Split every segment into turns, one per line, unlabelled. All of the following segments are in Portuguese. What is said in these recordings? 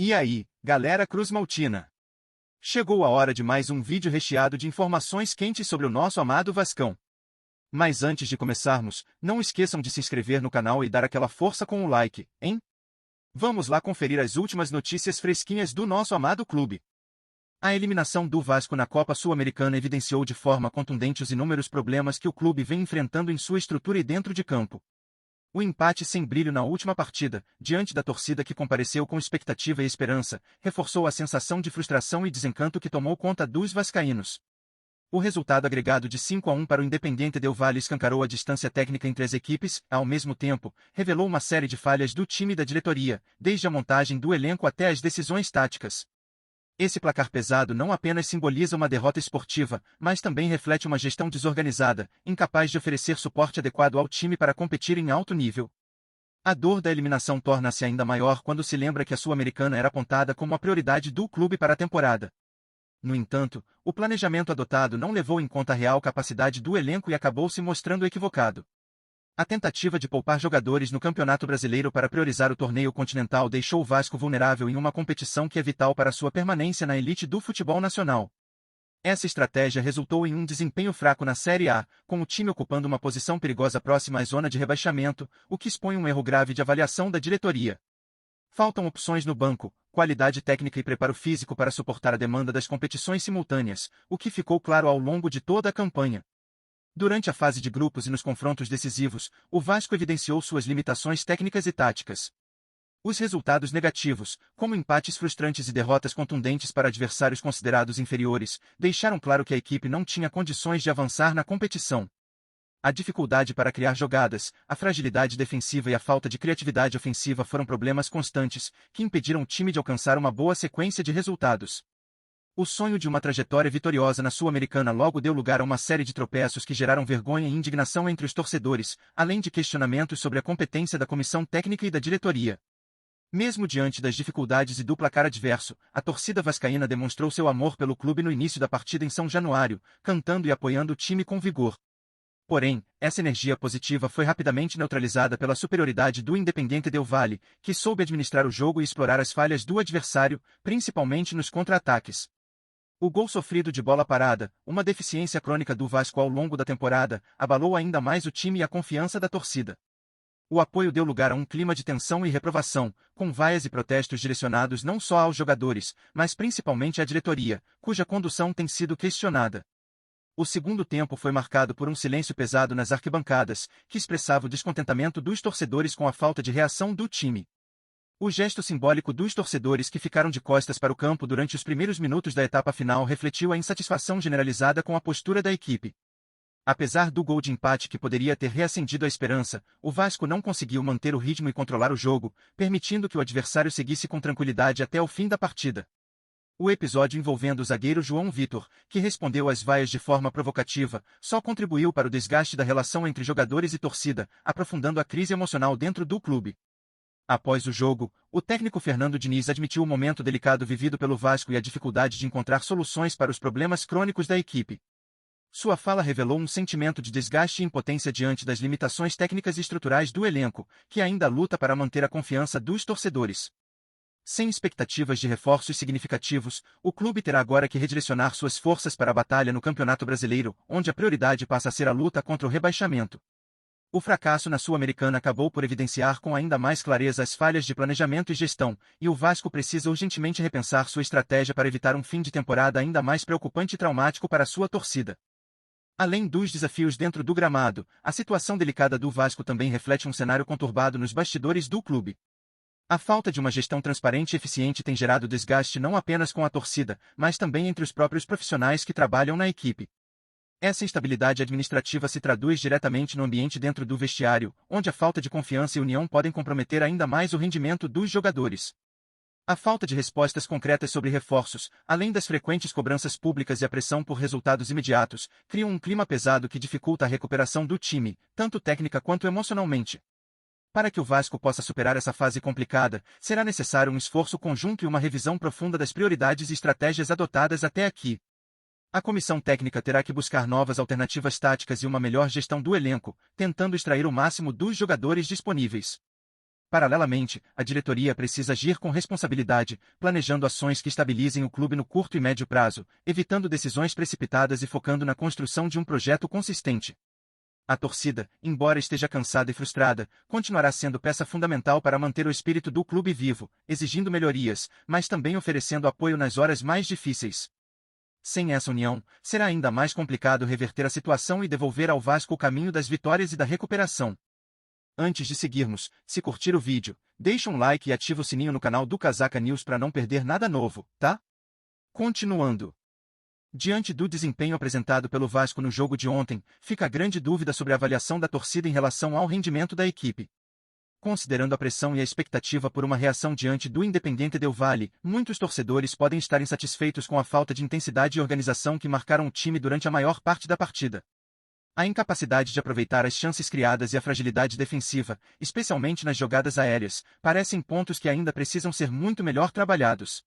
E aí, galera Cruz Maltina? Chegou a hora de mais um vídeo recheado de informações quentes sobre o nosso amado Vascão. Mas antes de começarmos, não esqueçam de se inscrever no canal e dar aquela força com o like, hein? Vamos lá conferir as últimas notícias fresquinhas do nosso amado clube. A eliminação do Vasco na Copa Sul-Americana evidenciou de forma contundente os inúmeros problemas que o clube vem enfrentando em sua estrutura e dentro de campo. O empate sem brilho na última partida, diante da torcida que compareceu com expectativa e esperança, reforçou a sensação de frustração e desencanto que tomou conta dos vascaínos. O resultado agregado de 5-1 para o Independiente Del Valle escancarou a distância técnica entre as equipes, ao mesmo tempo, revelou uma série de falhas do time e da diretoria, desde a montagem do elenco até as decisões táticas. Esse placar pesado não apenas simboliza uma derrota esportiva, mas também reflete uma gestão desorganizada, incapaz de oferecer suporte adequado ao time para competir em alto nível. A dor da eliminação torna-se ainda maior quando se lembra que a Sul-Americana era apontada como a prioridade do clube para a temporada. No entanto, o planejamento adotado não levou em conta a real capacidade do elenco e acabou se mostrando equivocado. A tentativa de poupar jogadores no Campeonato Brasileiro para priorizar o torneio continental deixou o Vasco vulnerável em uma competição que é vital para sua permanência na elite do futebol nacional. Essa estratégia resultou em um desempenho fraco na Série A, com o time ocupando uma posição perigosa próxima à zona de rebaixamento, o que expõe um erro grave de avaliação da diretoria. Faltam opções no banco, qualidade técnica e preparo físico para suportar a demanda das competições simultâneas, o que ficou claro ao longo de toda a campanha. Durante a fase de grupos e nos confrontos decisivos, o Vasco evidenciou suas limitações técnicas e táticas. Os resultados negativos, como empates frustrantes e derrotas contundentes para adversários considerados inferiores, deixaram claro que a equipe não tinha condições de avançar na competição. A dificuldade para criar jogadas, a fragilidade defensiva e a falta de criatividade ofensiva foram problemas constantes, que impediram o time de alcançar uma boa sequência de resultados. O sonho de uma trajetória vitoriosa na Sul-Americana logo deu lugar a uma série de tropeços que geraram vergonha e indignação entre os torcedores, além de questionamentos sobre a competência da comissão técnica e da diretoria. Mesmo diante das dificuldades e do placar adverso, a torcida vascaína demonstrou seu amor pelo clube no início da partida em São Januário, cantando e apoiando o time com vigor. Porém, essa energia positiva foi rapidamente neutralizada pela superioridade do Independiente Del Valle, que soube administrar o jogo e explorar as falhas do adversário, principalmente nos contra-ataques. O gol sofrido de bola parada, uma deficiência crônica do Vasco ao longo da temporada, abalou ainda mais o time e a confiança da torcida. O apoio deu lugar a um clima de tensão e reprovação, com vaias e protestos direcionados não só aos jogadores, mas principalmente à diretoria, cuja condução tem sido questionada. O segundo tempo foi marcado por um silêncio pesado nas arquibancadas, que expressava o descontentamento dos torcedores com a falta de reação do time. O gesto simbólico dos torcedores que ficaram de costas para o campo durante os primeiros minutos da etapa final refletiu a insatisfação generalizada com a postura da equipe. Apesar do gol de empate que poderia ter reacendido a esperança, o Vasco não conseguiu manter o ritmo e controlar o jogo, permitindo que o adversário seguisse com tranquilidade até o fim da partida. O episódio envolvendo o zagueiro João Vitor, que respondeu às vaias de forma provocativa, só contribuiu para o desgaste da relação entre jogadores e torcida, aprofundando a crise emocional dentro do clube. Após o jogo, o técnico Fernando Diniz admitiu o momento delicado vivido pelo Vasco e a dificuldade de encontrar soluções para os problemas crônicos da equipe. Sua fala revelou um sentimento de desgaste e impotência diante das limitações técnicas e estruturais do elenco, que ainda luta para manter a confiança dos torcedores. Sem expectativas de reforços significativos, o clube terá agora que redirecionar suas forças para a batalha no Campeonato Brasileiro, onde a prioridade passa a ser a luta contra o rebaixamento. O fracasso na Sul-Americana acabou por evidenciar com ainda mais clareza as falhas de planejamento e gestão, e o Vasco precisa urgentemente repensar sua estratégia para evitar um fim de temporada ainda mais preocupante e traumático para sua torcida. Além dos desafios dentro do gramado, a situação delicada do Vasco também reflete um cenário conturbado nos bastidores do clube. A falta de uma gestão transparente e eficiente tem gerado desgaste não apenas com a torcida, mas também entre os próprios profissionais que trabalham na equipe. Essa instabilidade administrativa se traduz diretamente no ambiente dentro do vestiário, onde a falta de confiança e união podem comprometer ainda mais o rendimento dos jogadores. A falta de respostas concretas sobre reforços, além das frequentes cobranças públicas e a pressão por resultados imediatos, criam um clima pesado que dificulta a recuperação do time, tanto técnica quanto emocionalmente. Para que o Vasco possa superar essa fase complicada, será necessário um esforço conjunto e uma revisão profunda das prioridades e estratégias adotadas até aqui. A comissão técnica terá que buscar novas alternativas táticas e uma melhor gestão do elenco, tentando extrair o máximo dos jogadores disponíveis. Paralelamente, a diretoria precisa agir com responsabilidade, planejando ações que estabilizem o clube no curto e médio prazo, evitando decisões precipitadas e focando na construção de um projeto consistente. A torcida, embora esteja cansada e frustrada, continuará sendo peça fundamental para manter o espírito do clube vivo, exigindo melhorias, mas também oferecendo apoio nas horas mais difíceis. Sem essa união, será ainda mais complicado reverter a situação e devolver ao Vasco o caminho das vitórias e da recuperação. Antes de seguirmos, se curtir o vídeo, deixa um like e ativa o sininho no canal do Casaca News para não perder nada novo, tá? Continuando. Diante do desempenho apresentado pelo Vasco no jogo de ontem, fica a grande dúvida sobre a avaliação da torcida em relação ao rendimento da equipe. Considerando a pressão e a expectativa por uma reação diante do Independiente Del Valle, muitos torcedores podem estar insatisfeitos com a falta de intensidade e organização que marcaram o time durante a maior parte da partida. A incapacidade de aproveitar as chances criadas e a fragilidade defensiva, especialmente nas jogadas aéreas, parecem pontos que ainda precisam ser muito melhor trabalhados.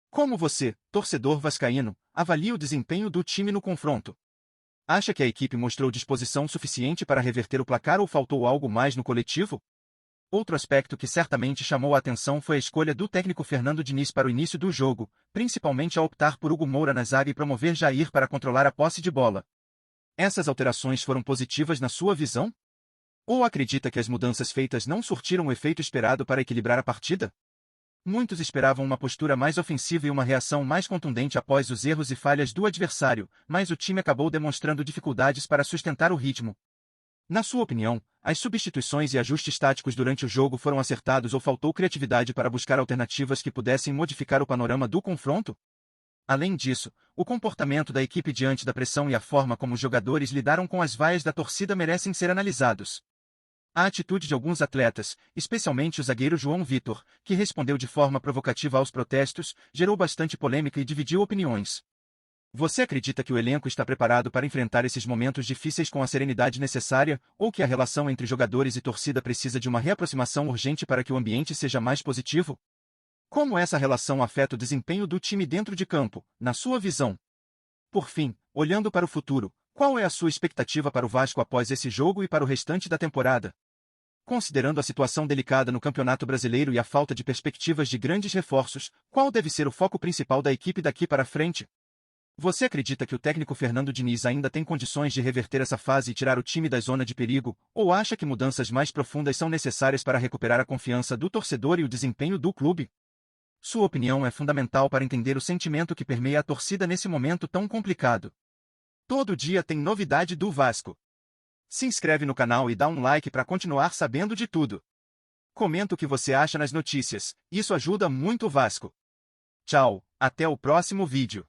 Como você, torcedor vascaíno, avalia o desempenho do time no confronto? Acha que a equipe mostrou disposição suficiente para reverter o placar ou faltou algo mais no coletivo? Outro aspecto que certamente chamou a atenção foi a escolha do técnico Fernando Diniz para o início do jogo, principalmente ao optar por Hugo Moura na zaga e promover Jair para controlar a posse de bola. Essas alterações foram positivas na sua visão? Ou acredita que as mudanças feitas não surtiram o efeito esperado para equilibrar a partida? Muitos esperavam uma postura mais ofensiva e uma reação mais contundente após os erros e falhas do adversário, mas o time acabou demonstrando dificuldades para sustentar o ritmo. Na sua opinião, as substituições e ajustes táticos durante o jogo foram acertados ou faltou criatividade para buscar alternativas que pudessem modificar o panorama do confronto? Além disso, o comportamento da equipe diante da pressão e a forma como os jogadores lidaram com as vaias da torcida merecem ser analisados. A atitude de alguns atletas, especialmente o zagueiro João Vitor, que respondeu de forma provocativa aos protestos, gerou bastante polêmica e dividiu opiniões. Você acredita que o elenco está preparado para enfrentar esses momentos difíceis com a serenidade necessária, ou que a relação entre jogadores e torcida precisa de uma reaproximação urgente para que o ambiente seja mais positivo? Como essa relação afeta o desempenho do time dentro de campo, na sua visão? Por fim, olhando para o futuro, qual é a sua expectativa para o Vasco após esse jogo e para o restante da temporada? Considerando a situação delicada no Campeonato Brasileiro e a falta de perspectivas de grandes reforços, qual deve ser o foco principal da equipe daqui para frente? Você acredita que o técnico Fernando Diniz ainda tem condições de reverter essa fase e tirar o time da zona de perigo, ou acha que mudanças mais profundas são necessárias para recuperar a confiança do torcedor e o desempenho do clube? Sua opinião é fundamental para entender o sentimento que permeia a torcida nesse momento tão complicado. Todo dia tem novidade do Vasco. Se inscreve no canal e dá um like para continuar sabendo de tudo. Comenta o que você acha nas notícias, isso ajuda muito o Vasco. Tchau, até o próximo vídeo.